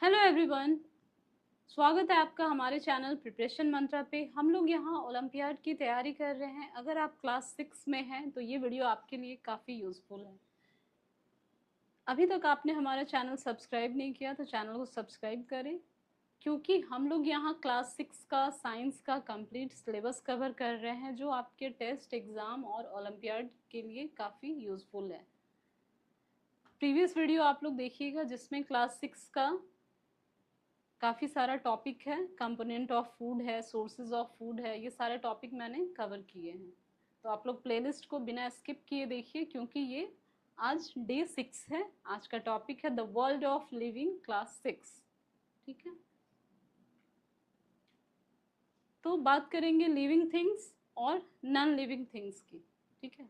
Hello everyone, स्वागत है आपका हमारे चैनल प्रिपरेशन मंत्रा पे। हम लोग यहाँ ओलंपियाड की तैयारी कर रहे हैं। अगर आप क्लास 6 में हैं तो ये वीडियो आपके लिए काफ़ी यूज़फुल है। अभी तक आपने हमारा चैनल सब्सक्राइब नहीं किया तो चैनल को सब्सक्राइब करें, क्योंकि हम लोग यहाँ क्लास 6 का साइंस का कंप्लीट सिलेबस कवर कर रहे हैं, जो आपके टेस्ट, एग्ज़ाम और ओलंपियाड के लिए काफ़ी यूज़फुल है। प्रीवियस वीडियो आप लोग देखिएगा जिसमें क्लास 6 का काफ़ी सारा टॉपिक है, कंपोनेंट ऑफ फूड है, सोर्सेज ऑफ फूड है, ये सारे टॉपिक मैंने कवर किए हैं। तो आप लोग प्लेलिस्ट को बिना स्किप किए देखिए, क्योंकि ये आज डे 6 है। आज का टॉपिक है the world of living, class 6। ठीक है, तो बात करेंगे लिविंग थिंग्स और नॉन लिविंग थिंग्स की। ठीक है,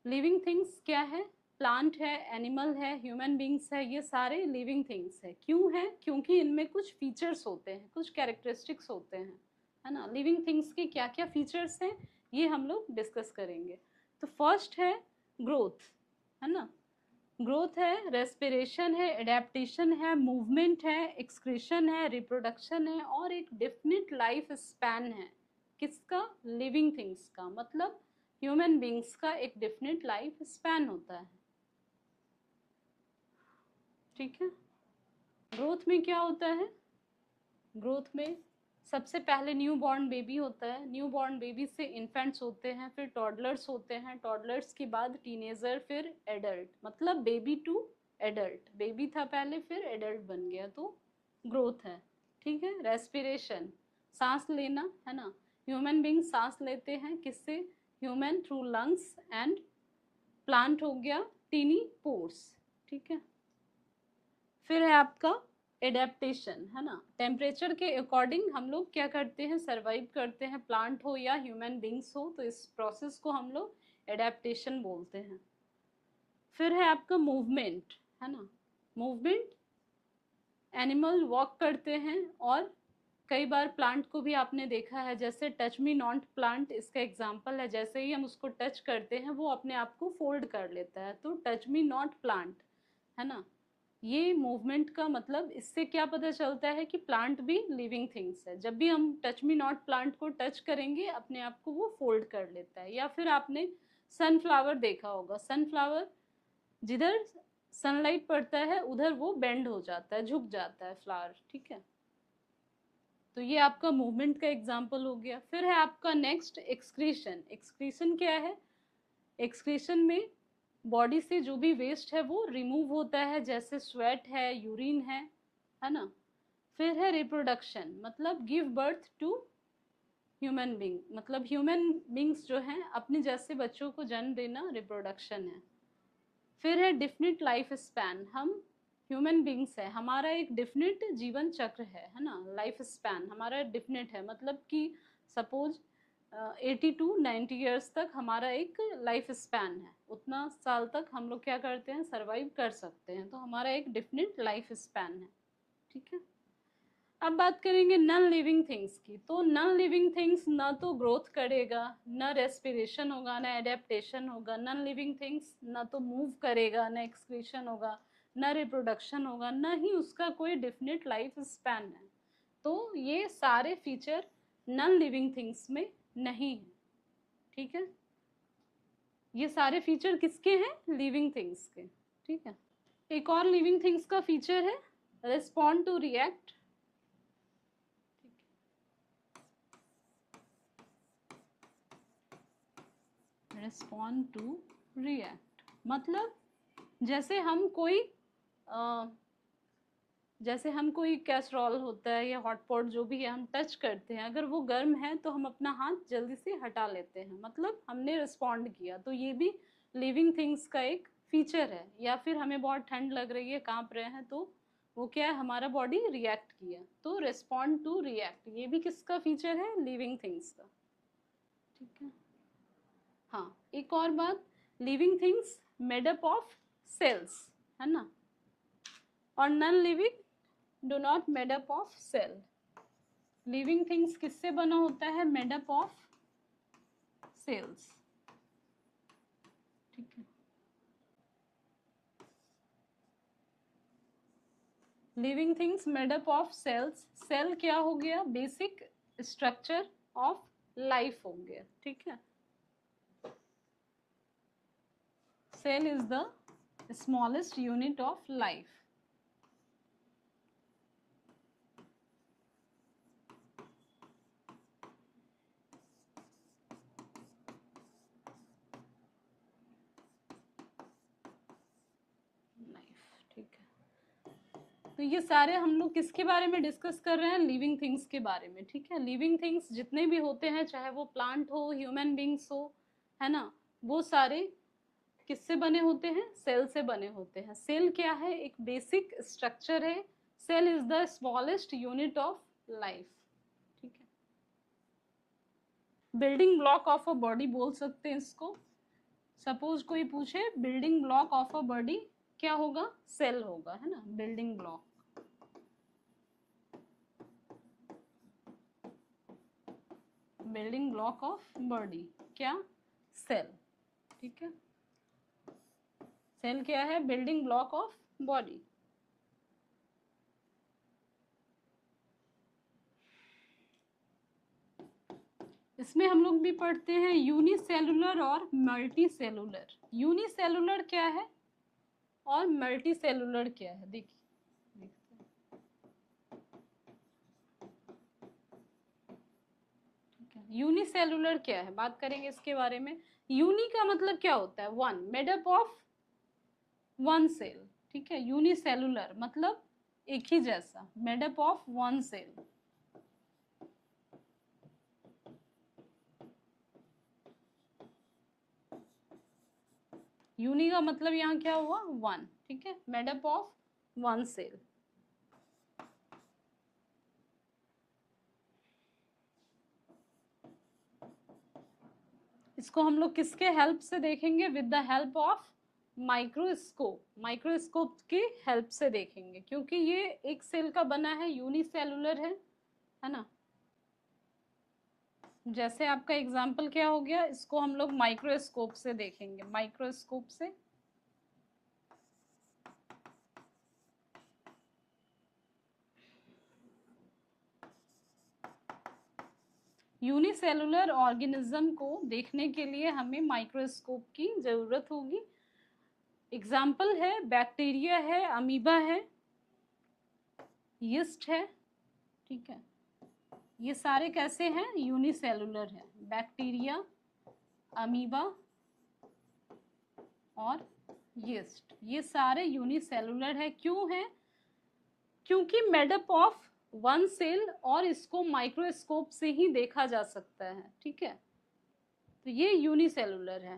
लिविंग थिंग्स क्या है? प्लांट है, एनिमल है, ह्यूमन बींग्स है, ये सारे लिविंग थिंग्स है। क्यों है? क्योंकि इनमें कुछ फीचर्स होते हैं, कुछ कैरेक्टरिस्टिक्स होते हैं, है ना। लिविंग थिंग्स के क्या क्या फीचर्स हैं ये हम लोग डिस्कस करेंगे। तो फर्स्ट है ग्रोथ, है ना। ग्रोथ है, रेस्पिरेशन है, एडेप्टेशन है, मूवमेंट है, एक्सक्रीशन है, रिप्रोडक्शन है और एक डेफिनेट लाइफ स्पैन है। किसका? लिविंग थिंग्स का, मतलब ह्यूमन बींग्स का एक डेफिनेट लाइफ स्पैन होता है। ठीक है, ग्रोथ में क्या होता है? ग्रोथ में सबसे पहले न्यू बॉर्न बेबी होता है। न्यू बॉर्न बेबी से इन्फेंट्स होते हैं, फिर टॉडलर्स होते हैं, टॉडलर्स के बाद टीनेजर, फिर एडल्ट, मतलब बेबी टू एडल्ट। बेबी था पहले, फिर एडल्ट बन गया, तो ग्रोथ है। ठीक है, रेस्पिरेशन, सांस लेना, है ना। ह्यूमन बींग सांस लेते हैं किससे? Human through lungs, and plant हो गया टीनी पोर्स। ठीक है, फिर है आपका एडेप्टेशन, है ना। टेम्परेचर के अकॉर्डिंग हम लोग क्या करते हैं? सर्वाइव करते हैं, प्लांट हो या ह्यूमन बींग्स हो, तो इस प्रोसेस को हम लोग एडेप्टेशन बोलते हैं। फिर है आपका मूवमेंट, है ना। मूवमेंट, एनिमल वॉक करते हैं, और कई बार प्लांट को भी आपने देखा है, जैसे टच मी नॉट प्लांट इसका एग्जाम्पल है। जैसे ही हम उसको टच करते हैं वो अपने आप को फोल्ड कर लेता है, तो टच मी नॉट प्लांट, है ना। ये मूवमेंट का मतलब, इससे क्या पता चलता है कि प्लांट भी लिविंग थिंग्स है। जब भी हम टच मी नॉट प्लांट को टच करेंगे, अपने आप को वो फोल्ड कर लेता है। या फिर आपने सनफ्लावर देखा होगा, सनफ्लावर जिधर सनलाइट पड़ता है उधर वो बेंड हो जाता है, झुक जाता है फ्लावर। ठीक है, तो ये आपका मूवमेंट का एग्जाम्पल हो गया। फिर है आपका नेक्स्ट एक्सक्रीशन। एक्सक्रीशन क्या है? एक्सक्रीशन में बॉडी से जो भी वेस्ट है वो रिमूव होता है, जैसे स्वेट है, यूरिन है ना। फिर है रिप्रोडक्शन, मतलब give birth to human being, मतलब ह्यूमन बींग्स जो हैं अपने जैसे बच्चों को जन्म देना, रिप्रोडक्शन है। फिर है डिफिनिट लाइफ स्पैन। हम ह्यूमन बींग्स है, हमारा एक डिफिनिट जीवन चक्र है ना। लाइफ स्पैन हमारा डिफिनिट है, मतलब कि सपोज 80 to 90 ईयर्स तक हमारा एक लाइफ स्पैन है। उतना साल तक हम लोग क्या करते हैं? सर्वाइव कर सकते हैं, तो हमारा एक डिफिनिट लाइफ स्पैन है। ठीक है, अब बात करेंगे नॉन लिविंग थिंग्स की। तो नॉन लिविंग थिंग्स ना तो ग्रोथ करेगा, ना रेस्पिरेशन होगा, ना एडेप्टेशन होगा। नॉन लिविंग थिंग्स ना तो मूव करेगा, ना एक्सक्रीशन होगा, ना रिप्रोडक्शन होगा, ना ही उसका कोई डेफिनेट लाइफ स्पैन है। तो ये सारे फीचर नॉन लिविंग थिंग्स में नहीं है। ठीक है, ये सारे फीचर किसके हैं? लिविंग थिंग्स के। ठीक है, एक और लिविंग थिंग्स का फीचर है respond to react. Respond to react, मतलब जैसे हम कोई जैसे हम कोई कैसरोल होता है या हॉटपॉट जो भी है, हम टच करते हैं, अगर वो गर्म है तो हम अपना हाथ जल्दी से हटा लेते हैं, मतलब हमने रिस्पॉन्ड किया। तो ये भी लिविंग थिंग्स का एक फीचर है। या फिर हमें बहुत ठंड लग रही है, कांप रहे हैं, तो वो क्या है? हमारा बॉडी रिएक्ट किया, तो रिस्पॉन्ड टू रिएक्ट, ये भी किसका फीचर है? लिविंग थिंग्स का। ठीक है, हाँ, एक और बात, living things made up of cells, है ना, और non living do not made up of cell. Living things किससे बना होता है? Made up of cells. ठीक है, living things made up of cells, cell क्या हो गया, बेसिक स्ट्रक्चर ऑफ लाइफ हो गया, ठीक है। Cell is the smallest unit of life. ठीक है, तो ये सारे हम लोग किसके बारे में डिस्कस कर रहे हैं, लिविंग थिंग्स के बारे में, ठीक है। लिविंग थिंग्स जितने भी होते हैं, चाहे वो प्लांट हो, ह्यूमन बींग्स हो, है ना, वो सारे किससे बने होते हैं, सेल से बने होते हैं। सेल क्या है, एक बेसिक स्ट्रक्चर है। Cell is the smallest unit of life, ठीक है। Building block of a body बोल सकते हैं इसको। सपोज कोई पूछे building block of a body, क्या होगा, सेल होगा, है ना, building block. Building block of body क्या, सेल, ठीक है। सेल क्या है, बिल्डिंग ब्लॉक ऑफ बॉडी। इसमें हम लोग भी पढ़ते हैं यूनिसेलुलर और मल्टी सेलुलर। यूनिसेलुलर क्या है और मल्टी सेलुलर क्या है, देखिए यूनिसेलुलर क्या है, बात करेंगे इसके बारे में। यूनि का मतलब क्या होता है, one, made up of one cell, ठीक है। यूनिसेलुलर मतलब एक ही जैसा, made up of one cell. Uni का मतलब यहाँ क्या हुआ, वन, ठीक है, made up of one cell. इसको हम लोग किसके हेल्प से देखेंगे, with the help of microscope. Microscope की हेल्प से देखेंगे, क्योंकि ये एक सेल का बना है, यूनिसेलुलर है ना। जैसे आपका एग्जाम्पल क्या हो गया, इसको हम लोग माइक्रोस्कोप से देखेंगे, माइक्रोस्कोप से। यूनिसेलुलर ऑर्गेनिज्म को देखने के लिए हमें माइक्रोस्कोप की जरूरत होगी। एग्जाम्पल है, बैक्टीरिया है, अमीबा है, यीस्ट है, ठीक है। ये सारे कैसे हैं, यूनिसेलुलर है। बैक्टीरिया, अमीबा और यीस्ट, ये सारे यूनिसेलुलर है। क्यों है, क्योंकि मेडअप ऑफ वन सेल और इसको माइक्रोस्कोप से ही देखा जा सकता है, ठीक है। तो ये यूनिसेलुलर है।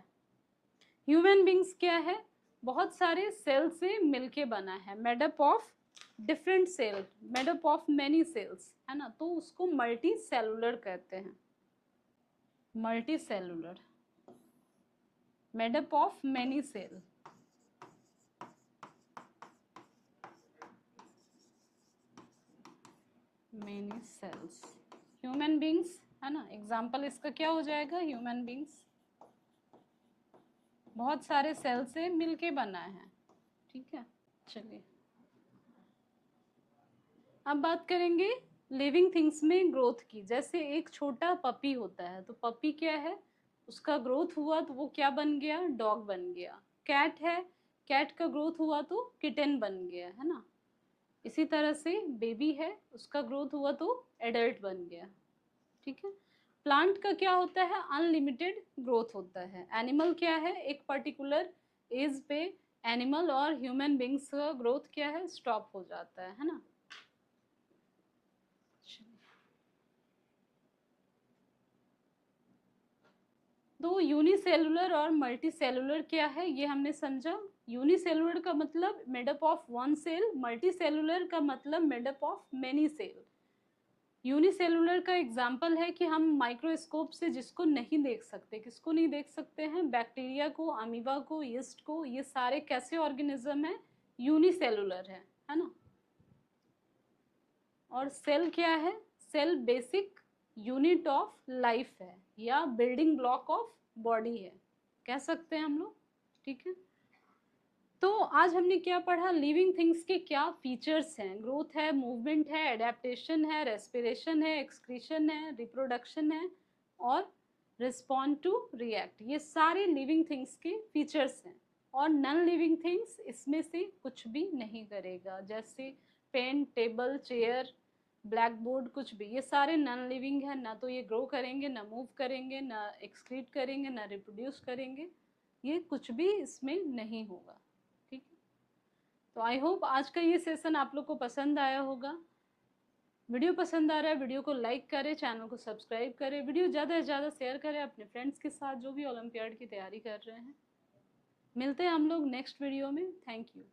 ह्यूमन बींग्स क्या है, बहुत सारे सेल से मिलके बना है, made up of different cell, made up of many cells, है ना, तो उसको मल्टी सेलुलर कहते हैं। Multi cellular, made up of many cell. Many cells, human beings, है ना, एग्जाम्पल इसका क्या हो जाएगा, ह्यूमन बींग्स बहुत सारे सेल से मिलके बना है, ठीक है। चलिए अब बात करेंगे लिविंग थिंग्स में ग्रोथ की। जैसे एक छोटा पपी होता है, तो पपी क्या है, उसका ग्रोथ हुआ तो वो क्या बन गया, डॉग बन गया। कैट है, कैट का ग्रोथ हुआ तो किटन बन गया, है ना। इसी तरह से बेबी है, उसका ग्रोथ हुआ तो एडल्ट बन गया, ठीक है। प्लांट का क्या होता है, अनलिमिटेड ग्रोथ होता है। एनिमल क्या है, एक पर्टिकुलर एज पे एनिमल और ह्यूमन बींग्स का ग्रोथ क्या है, स्टॉप हो जाता है ना। तो यूनिसेलुलर और मल्टीसेलुलर क्या है, ये हमने समझा। यूनिसेलुलर का मतलब made up of one cell, multicellular का मतलब made up of many cell. Unicellular का एग्जाम्पल है कि हम माइक्रोस्कोप से जिसको नहीं देख सकते, किसको नहीं देख सकते हैं, बैक्टीरिया को, अमीबा को, यीस्ट को, ये सारे कैसे ऑर्गेनिज्म है, यूनिसेलुलर है ना। और सेल क्या है, cell basic unit of life है या बिल्डिंग ब्लॉक ऑफ बॉडी है, कह सकते हैं हम लोग, ठीक है। तो आज हमने क्या पढ़ा, लिविंग थिंग्स के क्या फीचर्स हैं। ग्रोथ है, मूवमेंट है, एडेप्टेशन है, रेस्पिरेशन है, एक्सक्रीशन है, रिप्रोडक्शन है और रिस्पॉन्ड टू रिएक्ट। ये सारे लिविंग थिंग्स के फीचर्स हैं और नॉन लिविंग थिंग्स इसमें से कुछ भी नहीं करेगा, जैसे pen, table, chair, blackboard, कुछ भी। ये सारे नॉन लिविंग है, ना तो ये ग्रो करेंगे, ना मूव करेंगे, ना एक्सक्रीट करेंगे, ना रिप्रोड्यूस करेंगे। ये कुछ भी इसमें नहीं होगा। ठीक है, तो आई होप आज का ये सेशन आप लोग को पसंद आया होगा। वीडियो पसंद आ रहा है, वीडियो को लाइक करें, चैनल को सब्सक्राइब करें, वीडियो ज़्यादा से ज़्यादा शेयर करें अपने फ्रेंड्स के साथ जो भी ओलंपियाड की तैयारी कर रहे हैं। मिलते हैं हम लोग नेक्स्ट वीडियो में। Thank you.